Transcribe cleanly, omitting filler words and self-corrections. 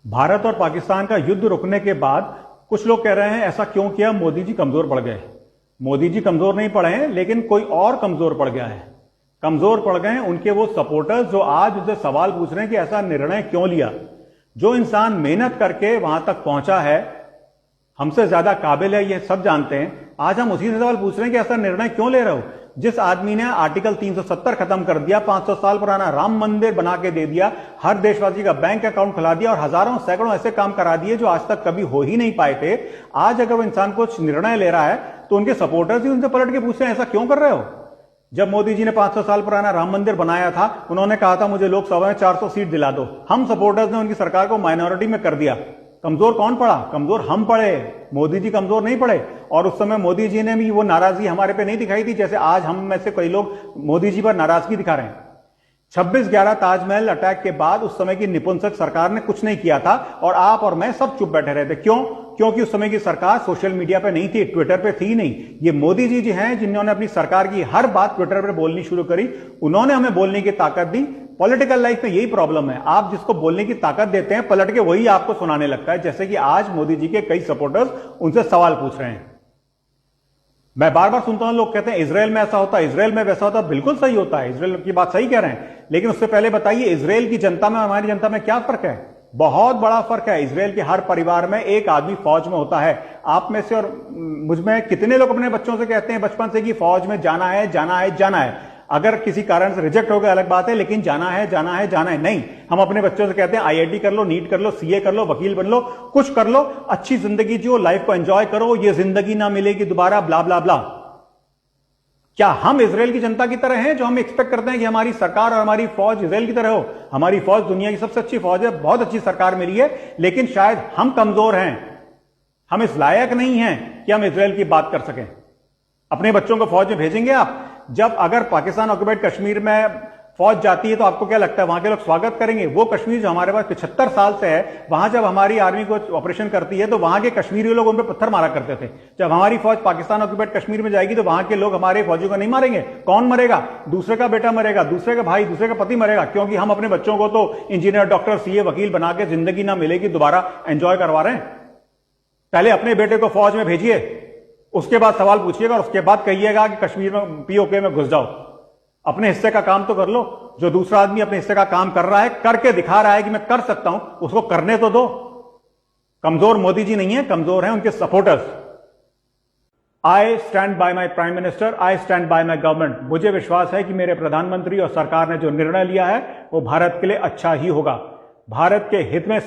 भारत और पाकिस्तान का युद्ध रुकने के बाद कुछ लोग कह रहे हैं ऐसा क्यों किया, मोदी जी कमजोर पड़ गए। मोदी जी कमजोर नहीं पड़े हैं, लेकिन कोई और कमजोर पड़ गया है। कमजोर पड़ गए हैं उनके वो सपोर्टर्स जो आज उनसे सवाल पूछ रहे हैं कि ऐसा निर्णय क्यों लिया। जो इंसान मेहनत करके वहां तक पहुंचा है, हमसे ज्यादा काबिल है, ये सब जानते हैं। आज हम उसी से सवाल पूछ रहे हैं कि ऐसा निर्णय क्यों ले रहे हो। जिस आदमी ने आर्टिकल 370 खत्म कर दिया, 500 साल पुराना राम मंदिर बना के दे दिया, हर देशवासी का बैंक अकाउंट खुला दिया और हजारों सैकड़ों ऐसे काम करा दिए जो आज तक कभी हो ही नहीं पाए थे, आज अगर वो इंसान कुछ निर्णय ले रहा है तो उनके सपोर्टर्स ही उनसे पलट के पूछते हैं ऐसा क्यों कर रहे हो। जब मोदी जी ने 500 साल पुराना राम मंदिर बनाया था, उन्होंने कहा था मुझे लोकसभा में 400 सीट दिला दो। हम सपोर्टर्स ने उनकी सरकार को माइनॉरिटी में कर दिया। कमजोर कौन पड़ा? कमजोर हम पड़े, मोदी जी कमजोर नहीं पड़े। और उस समय मोदी जी ने भी वो नाराजगी हमारे पे नहीं दिखाई थी जैसे आज हम में से कई लोग मोदी जी पर नाराजगी दिखा रहे हैं। 26/11 ताजमहल अटैक के बाद उस समय की निपुंसक सरकार ने कुछ नहीं किया था और आप और मैं सब चुप बैठे रहे थे। क्यों? क्योंकि उस समय की सरकार सोशल मीडिया पे नहीं थी, ट्विटर पे थी नहीं। ये मोदी जी हैं जिन्होंने अपनी सरकार की हर बात ट्विटर पे बोलनी शुरू करी। उन्होंने हमें बोलने की ताकत दी। पॉलिटिकल लाइफ में यही प्रॉब्लम है, आप जिसको बोलने की ताकत देते हैं पलट के वही आपको सुनाने लगता है। जैसे कि आज मोदी जी के कई सपोर्टर्स उनसे सवाल पूछ रहे हैं। मैं बार बार सुनता हूं लोग कहते हैं इजराइल में ऐसा होता है, इजराइल में वैसा होता है। बिल्कुल सही होता है, इजराइल की बात सही कह रहे हैं, लेकिन उससे पहले बताइए इजराइल की जनता में हमारी जनता में क्या फर्क है? बहुत बड़ा फर्क है। इजराइल के हर परिवार में एक आदमी फौज में होता है। आप में से और मुझ में कितने लोग अपने बच्चों से कहते हैं बचपन से कि फौज में जाना है, जाना है, जाना है। अगर किसी कारण से रिजेक्ट हो गया अलग बात है, लेकिन जाना है, जाना है, जाना है नहीं। हम अपने बच्चों से कहते हैं आईआईटी कर लो, नीट कर लो, सीए कर लो, वकील बन लो, कुछ कर लो, अच्छी जिंदगी जियो, लाइफ को एंजॉय करो, ये जिंदगी ना मिलेगी दोबारा, ब्ला ब्ला ब्ला। क्या हम इजराइल की जनता की तरह हैं जो हम एक्सपेक्ट करते हैं कि हमारी सरकार और हमारी फौज इजराइल की तरह हो? हमारी फौज दुनिया की सबसे अच्छी फौज है, बहुत अच्छी सरकार मिली है, लेकिन शायद हम कमजोर हैं। हम इस लायक नहीं हैं कि हम इजराइल की बात कर सकें। अपने बच्चों को फौज में भेजेंगे आप? जब अगर पाकिस्तान ऑक्युपाइड कश्मीर में फौज जाती है तो आपको क्या लगता है वहां के लोग स्वागत करेंगे? वो कश्मीर जो हमारे पास 75 साल से है, वहां जब हमारी आर्मी को ऑपरेशन करती है तो वहां के कश्मीरी लोग उन पर पत्थर मारा करते थे। जब हमारी फौज पाकिस्तान ऑक्युपाइड कश्मीर में जाएगी तो वहां के लोग हमारे फौजियों को नहीं मारेंगे। कौन मरेगा? दूसरे का बेटा मरेगा, दूसरे का भाई, दूसरे का पति मरेगा, क्योंकि हम अपने बच्चों को तो इंजीनियर, डॉक्टर, सीए, वकील बना के जिंदगी ना मिलेगी दोबारा एंजॉय करवा रहे हैं। पहले अपने बेटे को फौज में भेजिए, उसके बाद सवाल पूछिएगा और उसके बाद कहिएगा कि कश्मीर में पीओके में घुस जाओ। अपने हिस्से का काम तो कर लो। जो दूसरा आदमी अपने हिस्से का काम कर रहा है, करके दिखा रहा है कि मैं कर सकता हूं, उसको करने तो दो। कमजोर मोदी जी नहीं है, कमजोर हैं उनके supporters. I stand by my prime minister, I stand by my government. मुझे विश्वास है कि मेरे प्रधानमंत्री और सरकार ने जो निर्णय लिया है वो भारत के लिए अच्छा ही होगा। भारत के हित में